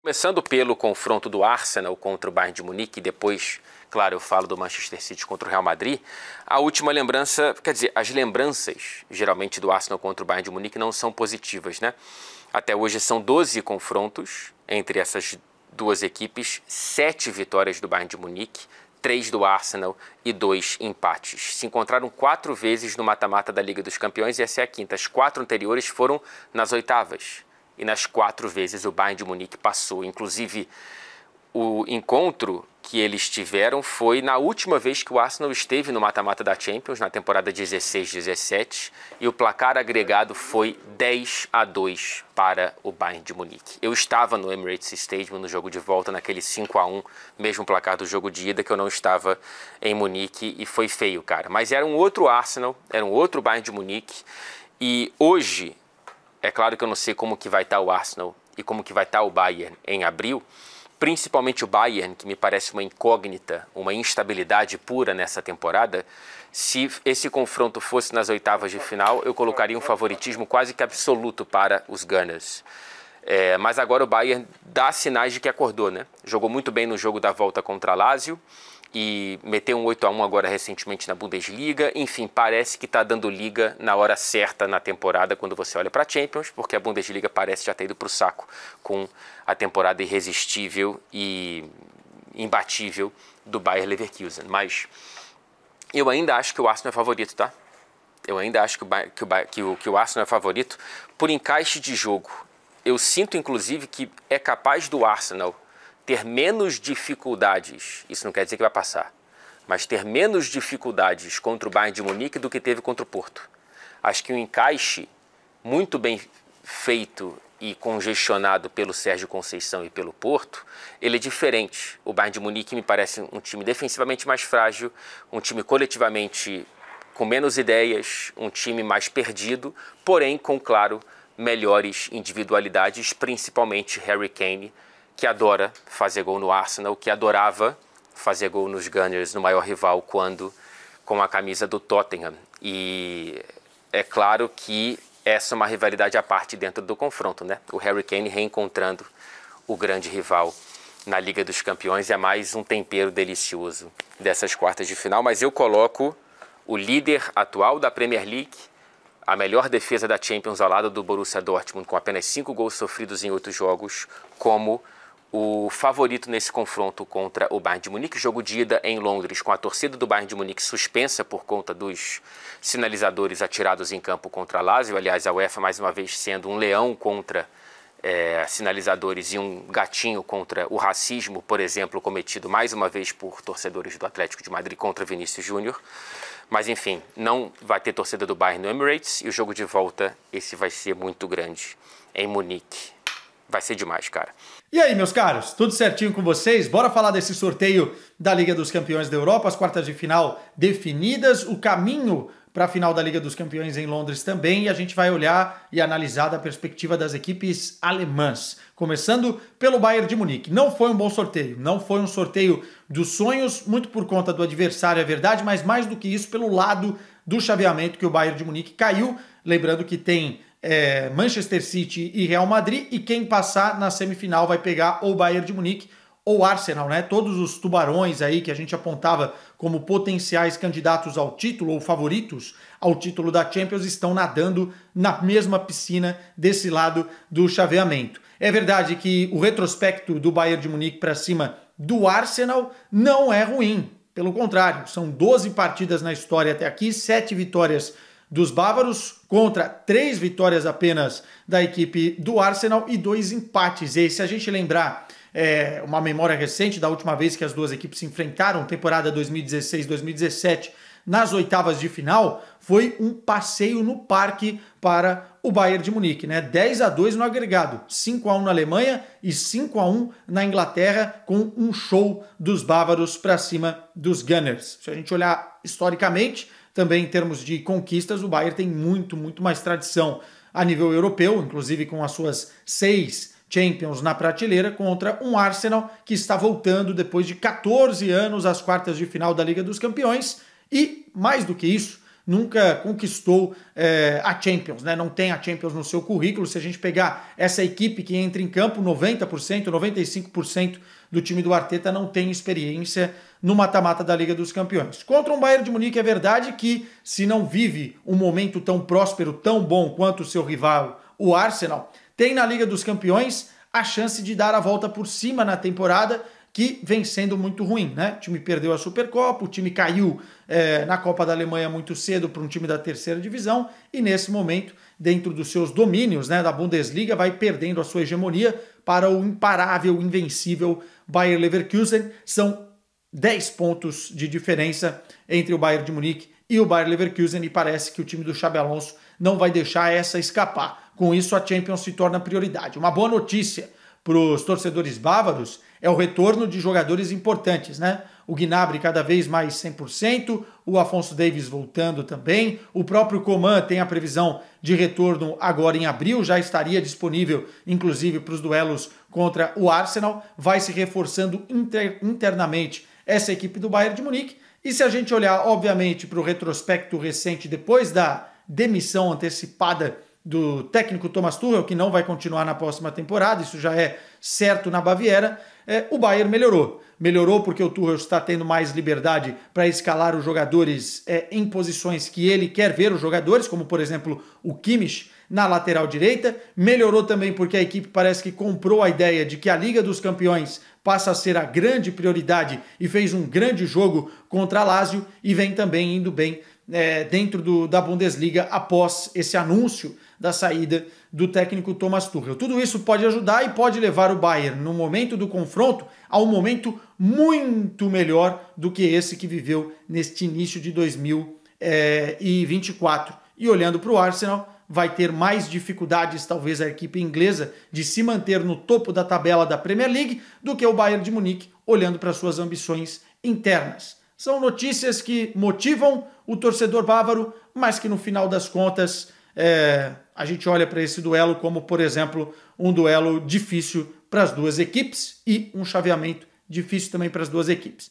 Começando pelo confronto do Arsenal contra o Bayern de Munique e depois, claro, eu falo do Manchester City contra o Real Madrid. A última lembrança, quer dizer, as lembranças geralmente do Arsenal contra o Bayern de Munique não são positivas, né? Até hoje são 12 confrontos entre essas duas equipes, 7 vitórias do Bayern de Munique, 3 do Arsenal e 2 empates. Se encontraram 4 vezes no mata-mata da Liga dos Campeões e essa é a quinta. As 4 anteriores foram nas oitavas. E nas 4 vezes o Bayern de Munique passou. Inclusive, o encontro que eles tiveram foi na última vez que o Arsenal esteve no mata-mata da Champions, na temporada 16-17, e o placar agregado foi 10-2 para o Bayern de Munique. Eu estava no Emirates Stadium no jogo de volta, naquele 5-1, mesmo placar do jogo de ida, que eu não estava em Munique, e foi feio, cara. Mas era um outro Arsenal, era um outro Bayern de Munique, e hoje, é claro que eu não sei como que vai estar o Arsenal e como que vai estar o Bayern em abril, principalmente o Bayern, que me parece uma incógnita, uma instabilidade pura nessa temporada. Se esse confronto fosse nas oitavas de final, eu colocaria um favoritismo quase que absoluto para os Gunners. Mas agora o Bayern dá sinais de que acordou, né? Jogou muito bem no jogo da volta contra a Lazio e meteu um 8-1 agora recentemente na Bundesliga. Enfim, parece que está dando liga na hora certa na temporada quando você olha para a Champions, porque a Bundesliga parece já ter ido para o saco com a temporada irresistível e imbatível do Bayer Leverkusen. Mas eu ainda acho que o Arsenal é favorito, tá? Eu ainda acho que o Arsenal é favorito por encaixe de jogo. Eu sinto, inclusive, que é capaz do Arsenal ter menos dificuldades, isso não quer dizer que vai passar, mas ter menos dificuldades contra o Bayern de Munique do que teve contra o Porto. Acho que um encaixe muito bem feito e congestionado pelo Sérgio Conceição e pelo Porto, ele é diferente. O Bayern de Munique me parece um time defensivamente mais frágil, um time coletivamente com menos ideias, um time mais perdido, porém com, claro, melhores individualidades, principalmente Harry Kane, que adora fazer gol no Arsenal, que adorava fazer gol nos Gunners, no maior rival, quando com a camisa do Tottenham. E é claro que essa é uma rivalidade à parte dentro do confronto, né? O Harry Kane reencontrando o grande rival na Liga dos Campeões é mais um tempero delicioso dessas quartas de final, mas eu coloco o líder atual da Premier League, a melhor defesa da Champions ao lado do Borussia Dortmund, com apenas 5 gols sofridos em 8 jogos, como o favorito nesse confronto contra o Bayern de Munique. Jogo de ida em Londres, com a torcida do Bayern de Munique suspensa por conta dos sinalizadores atirados em campo contra a Lazio. Aliás, a UEFA mais uma vez sendo um leão contra sinalizadores e um gatinho contra o racismo, por exemplo, cometido mais uma vez por torcedores do Atlético de Madrid contra Vinícius Júnior. Mas enfim, não vai ter torcida do Bayern no Emirates e o jogo de volta, esse vai ser muito grande em Munique. Vai ser demais, cara. E aí, meus caros, tudo certinho com vocês? Bora falar desse sorteio da Liga dos Campeões da Europa, as quartas de final definidas, o caminho para a final da Liga dos Campeões em Londres também, e a gente vai olhar e analisar da perspectiva das equipes alemãs. Começando pelo Bayern de Munique. Não foi um bom sorteio, não foi um sorteio dos sonhos, muito por conta do adversário, é verdade, mas mais do que isso, pelo lado do chaveamento que o Bayern de Munique caiu. Lembrando que tem Manchester City e Real Madrid, e quem passar na semifinal vai pegar ou Bayern de Munique ou Arsenal, né? Todos os tubarões aí que a gente apontava como potenciais candidatos ao título ou favoritos ao título da Champions estão nadando na mesma piscina desse lado do chaveamento. É verdade que o retrospecto do Bayern de Munique para cima do Arsenal não é ruim, pelo contrário, são 12 partidas na história até aqui, 7 vitórias dos bávaros contra 3 vitórias apenas da equipe do Arsenal e 2 empates. E se a gente lembrar uma memória recente da última vez que as duas equipes se enfrentaram, temporada 2016-2017, nas oitavas de final, foi um passeio no parque para o Bayern de Munique, né? 10-2 no agregado, 5-1 na Alemanha e 5-1 na Inglaterra, com um show dos bávaros para cima dos Gunners. Se a gente olhar historicamente, também em termos de conquistas, o Bayern tem muito mais tradição a nível europeu, inclusive com as suas 6 Champions na prateleira, contra um Arsenal que está voltando depois de 14 anos às quartas de final da Liga dos Campeões e, mais do que isso, nunca conquistou a Champions, né? Não tem a Champions no seu currículo. Se a gente pegar essa equipe que entra em campo, 90%, 95% do time do Arteta não tem experiência no mata-mata da Liga dos Campeões. Contra um Bayern de Munique é verdade que, se não vive um momento tão próspero, tão bom quanto o seu rival, o Arsenal, tem na Liga dos Campeões a chance de dar a volta por cima na temporada, que vem sendo muito ruim, né? O time perdeu a Supercopa, o time caiu na Copa da Alemanha muito cedo para um time da terceira divisão e nesse momento, dentro dos seus domínios, né, da Bundesliga, vai perdendo a sua hegemonia para o imparável, invencível Bayer Leverkusen. São 10 pontos de diferença entre o Bayern de Munique e o Bayer Leverkusen e parece que o time do Xabi Alonso não vai deixar essa escapar. Com isso, a Champions se torna prioridade. Uma boa notícia para os torcedores bávaros é o retorno de jogadores importantes, né? O Gnabry cada vez mais 100%, o Afonso Davies voltando também, o próprio Coman tem a previsão de retorno agora em abril, já estaria disponível inclusive para os duelos contra o Arsenal, vai se reforçando internamente essa equipe do Bayern de Munique. E se a gente olhar, obviamente, para o retrospecto recente depois da demissão antecipada do técnico Thomas Tuchel, que não vai continuar na próxima temporada, isso já é certo na Baviera, o Bayern melhorou. Melhorou porque o Tuchel está tendo mais liberdade para escalar os jogadores em posições que ele quer ver os jogadores, como por exemplo o Kimmich na lateral direita. Melhorou também porque a equipe parece que comprou a ideia de que a Liga dos Campeões passa a ser a grande prioridade e fez um grande jogo contra a Lazio e vem também indo bem dentro da Bundesliga após esse anúncio da saída do técnico Thomas Tuchel. Tudo isso pode ajudar e pode levar o Bayern, no momento do confronto, a um momento muito melhor do que esse que viveu neste início de 2024. E olhando para o Arsenal, vai ter mais dificuldades, talvez, a equipe inglesa de se manter no topo da tabela da Premier League do que o Bayern de Munique, olhando para suas ambições internas. São notícias que motivam o torcedor bávaro, mas que no final das contas a gente olha para esse duelo como, por exemplo, um duelo difícil para as duas equipes e um chaveamento difícil também para as duas equipes.